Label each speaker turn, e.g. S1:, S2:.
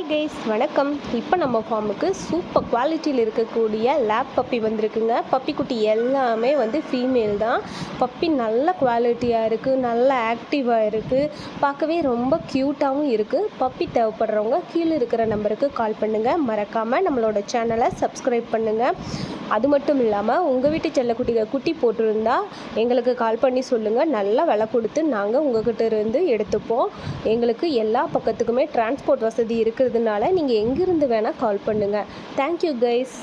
S1: Hi guys, வணக்கம். இப்போ நம்ம ஃபார்முக்கு சூப்பர் குவாலிட்டியில் இருக்கக்கூடிய லேப் பப்பி வந்திருக்குங்க. பப்பி குட்டி எல்லாமே ஃபீமேல் தான். பப்பி நல்ல குவாலிட்டியாக இருக்குது, நல்ல ஆக்டிவாக இருக்குது, பார்க்கவே ரொம்ப க்யூட்டாகவும் இருக்குது. பப்பி தேவைப்படுறவங்க கீழே இருக்கிற நம்பருக்கு கால் பண்ணுங்கள். மறக்காமல் நம்மளோட சேனலை சப்ஸ்கிரைப் பண்ணுங்கள். அது மட்டும் இல்லாமல் உங்கள் வீட்டு செல்லக்குட்டிகள் குட்டி போட்டிருந்தா எங்களுக்கு கால் பண்ணி சொல்லுங்கள். நல்லா விலை கொடுத்து நாங்கள் உங்கள்கிட்ட இருந்து எடுத்துப்போம். எங்களுக்கு எல்லா பக்கத்துக்குமே டிரான்ஸ்போர்ட் வசதி இருக்கிறதுனால நீங்கள் எங்கிருந்து வேணால் கால் பண்ணுங்கள். Thank you guys.